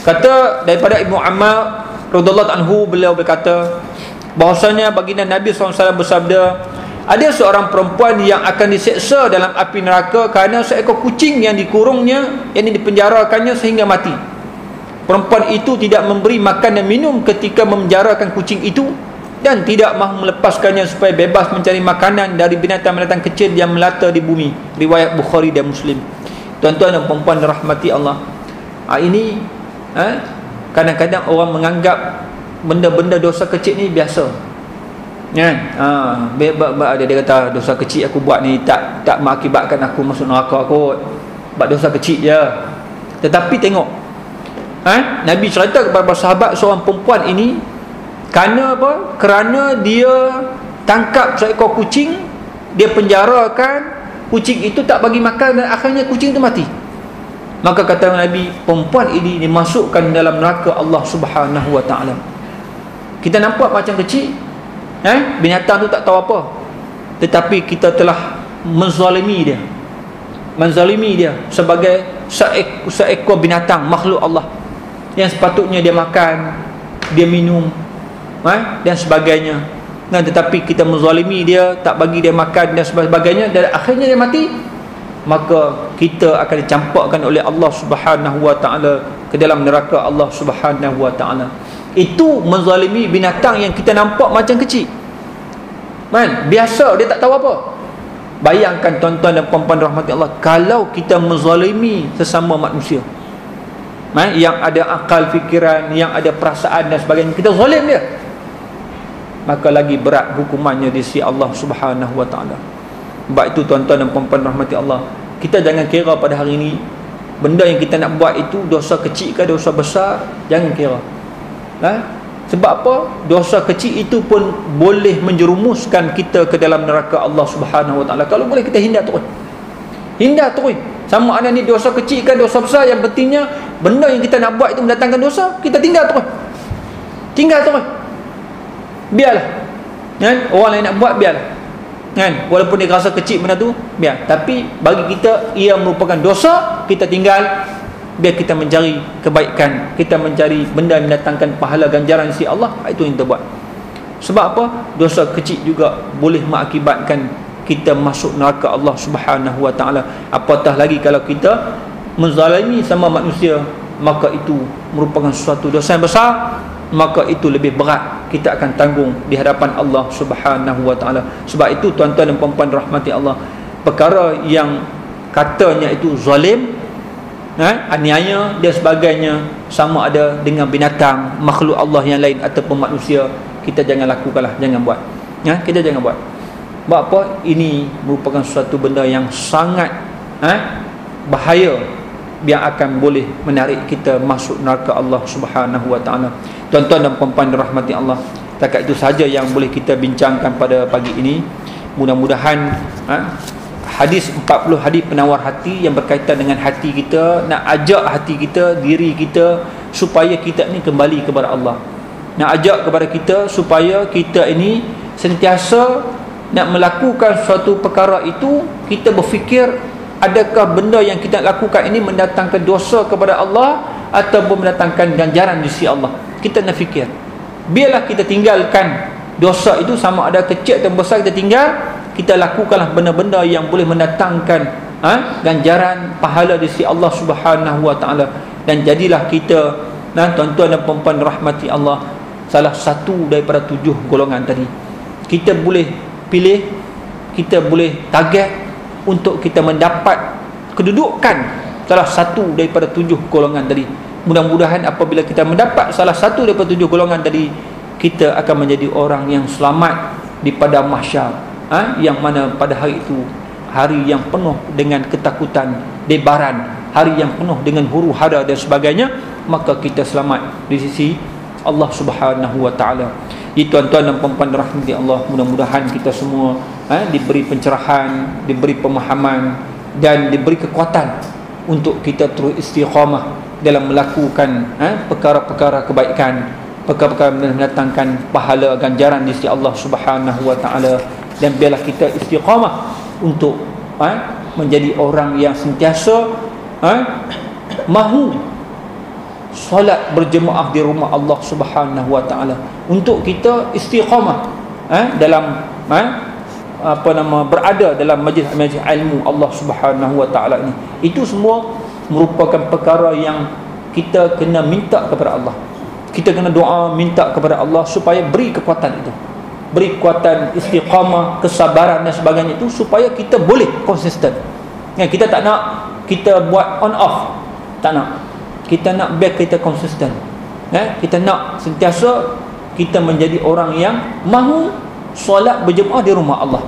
Kata daripada Ibnu Ammar radhiyallahu anhu, beliau berkata bahwasanya baginda Nabi SAW bersabda, ada seorang perempuan yang akan diseksa dalam api neraka kerana seekor kucing yang dikurungnya, yang dipenjarakannya sehingga mati. Perempuan itu tidak memberi makan dan minum ketika memenjarakan kucing itu, dan tidak mahu melepaskannya supaya bebas mencari makanan dari binatang-binatang kecil yang melata di bumi. Riwayat Bukhari dan Muslim. Tuan-tuan dan puan-puan rahmati Allah, ini kadang-kadang orang menganggap benda-benda dosa kecil ni biasa, kan? Dia kata dosa kecil aku buat ni tak mengakibatkan aku masuk neraka kot, sebab dosa kecil je. Tetapi tengok, Nabi cerita kepada sahabat seorang perempuan ini, kerana apa? Kerana dia tangkap seekor kucing, dia penjarakan kucing itu, tak bagi makan, dan akhirnya kucing itu mati. Maka kata Nabi, perempuan ini dimasukkan dalam neraka Allah Subhanahu wa ta'ala. Kita nampak macam kecil, binatang tu tak tahu apa, tetapi kita telah menzalimi dia sebagai seekor binatang, makhluk Allah yang sepatutnya dia makan, dia minum, dan sebagainya. Dan tetapi kita menzalimi dia, tak bagi dia makan dan sebagainya, dan akhirnya dia mati. Maka kita akan dicampakkan oleh Allah Subhanahu wa ta'ala ke dalam neraka Allah Subhanahu wa ta'ala. Itu menzalimi binatang yang kita nampak macam kecil, biasa, dia tak tahu apa. Bayangkan tuan-tuan dan puan-puan rahmati Allah, kalau kita menzalimi sesama manusia, yang ada akal fikiran, yang ada perasaan dan sebagainya, kita zalim dia, maka lagi berat hukumannya di sisi Allah Subhanahu wa ta'ala. Sebab itu tuan-tuan dan puan-puan rahmati Allah, kita jangan kira pada hari ini benda yang kita nak buat itu dosa kecil ke dosa besar, jangan kira. Sebab apa? Dosa kecil itu pun boleh menjerumuskan kita ke dalam neraka Allah Subhanahu wa ta'ala. Kalau boleh kita hindar terus, sama ada ni dosa kecil kan dosa besar, yang pentingnya benda yang kita nak buat itu mendatangkan dosa, kita tinggal terus, biarlah, kan? Orang lain nak buat, biarlah, kan? Walaupun dia rasa kecil benda tu, biar. Tapi bagi kita ia merupakan dosa, kita tinggal, biar kita mencari kebaikan, kita mencari benda yang mendatangkan pahala ganjaran di sisi Allah. Itu yang kita buat. Sebab apa? Dosa kecil juga boleh mengakibatkan kita masuk neraka Allah Subhanahu wa ta'ala. Apatah lagi kalau kita menzalimi sama manusia, maka itu merupakan suatu dosa yang besar maka itu lebih berat kita akan tanggung di hadapan Allah Subhanahu wa taala. Sebab itu tuan-tuan dan puan-puan rahmati Allah, perkara yang katanya itu zalim, aniaya dan sebagainya, sama ada dengan binatang, makhluk Allah yang lain ataupun manusia, kita jangan lakukanlah, jangan buat. Kita jangan buat. Sebab apa? Ini merupakan suatu benda yang sangat bahaya, yang akan boleh menarik kita masuk neraka Allah Subhanahu wa taala. Tuan-tuan dan puan-puan rahmati Allah, takat itu saja yang boleh kita bincangkan pada pagi ini. Mudah-mudahan hadis 40 hadis penawar hati yang berkaitan dengan hati kita, nak ajak hati kita, diri kita, supaya kita ni kembali kepada Allah. Nak ajak kepada kita supaya kita ini sentiasa nak melakukan suatu perkara itu, kita berfikir adakah benda yang kita lakukan ini mendatangkan dosa kepada Allah ataupun mendatangkan ganjaran di sisi Allah. Kita nak fikir, biarlah kita tinggalkan dosa itu, sama ada kecil atau besar kita tinggal, kita lakukanlah benda-benda yang boleh mendatangkan ganjaran pahala di sisi Allah Subhanahu wa taala. Dan jadilah kita, tuan-tuan dan puan-puan rahmati Allah, salah satu daripada 7 golongan tadi. Kita boleh pilih, kita boleh target untuk kita mendapat kedudukan salah satu daripada 7 golongan tadi. Mudah-mudahan apabila kita mendapat salah satu daripada 7 golongan tadi, kita akan menjadi orang yang selamat di padang mahsyar, yang mana pada hari itu, hari yang penuh dengan ketakutan, debaran, hari yang penuh dengan huru hara dan sebagainya, maka kita selamat di sisi Allah Subhanahu wa taala. Tuan-tuan dan puan-puan rahmati Allah, mudah-mudahan kita semua diberi pencerahan, diberi pemahaman dan diberi kekuatan untuk kita terus istiqamah dalam melakukan perkara-perkara kebaikan, perkara-perkara yang mendatangkan pahala ganjaran di sisi Allah Subhanahu wa taala. Dan biarlah kita istiqamah untuk menjadi orang yang sentiasa mahu solat berjemaah di rumah Allah Subhanahu wa taala, untuk kita istiqamah dalam berada dalam majlis-majlis ilmu Allah Subhanahu wa taala ini. Itu semua merupakan perkara yang kita kena minta kepada Allah. Kita kena doa minta kepada Allah supaya beri kekuatan itu, beri kekuatan istiqamah, kesabaran dan sebagainya itu, supaya kita boleh konsisten. Kita tak nak kita buat on off, tak nak. Kita nak biar kita konsisten. Kita nak sentiasa kita menjadi orang yang mahu solat berjemaah di rumah Allah.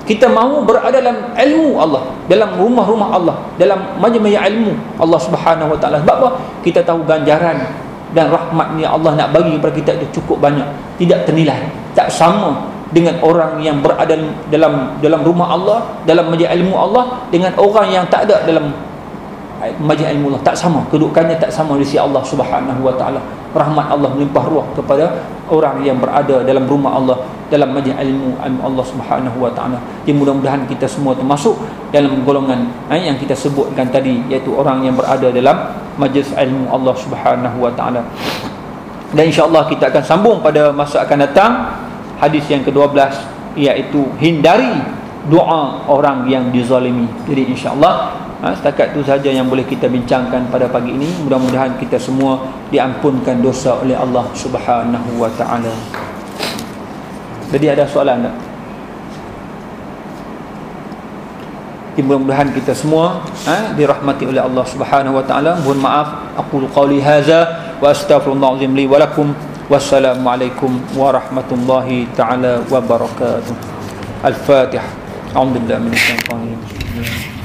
Kita mahu berada dalam ilmu Allah, dalam rumah-rumah Allah, dalam majlis-majlis ilmu Allah Subhanahu wa taala. Sebab apa? Kita tahu ganjaran dan rahmat ni Allah nak bagi kepada kita itu cukup banyak, tidak ternilai. Tak sama dengan orang yang berada dalam rumah Allah, dalam majlis ilmu Allah, dengan orang yang tak ada dalam majlis ilmu Allah. Tak sama, kedudukannya tak sama di sisi Allah Subhanahu wa taala. Rahmat Allah melimpah ruah kepada orang yang berada dalam rumah Allah, dalam majlis ilmu Allah Subhanahu wa taala. Jadi mudah-mudahan kita semua termasuk dalam golongan yang kita sebutkan tadi, iaitu orang yang berada dalam majlis ilmu Allah Subhanahu wa taala. Dan insya-Allah kita akan sambung pada masa akan datang hadis yang ke-12, iaitu hindari doa orang yang dizalimi. Jadi insya-Allah setakat itu saja yang boleh kita bincangkan pada pagi ini. Mudah-mudahan kita semua diampunkan dosa oleh Allah Subhanahu wa taala. Jadi ada soalan tak? Mudah-mudahan kita semua dirahmati oleh Allah Subhanahu wa taala. Mohon maaf, aqulu qawli hadza wa astaghfirullahalazim li wa lakum. Wassalamualaikum warahmatullahi taala wabarakatuh. Al-Fatihah. A'udzubillahi minasyaitonir rajim.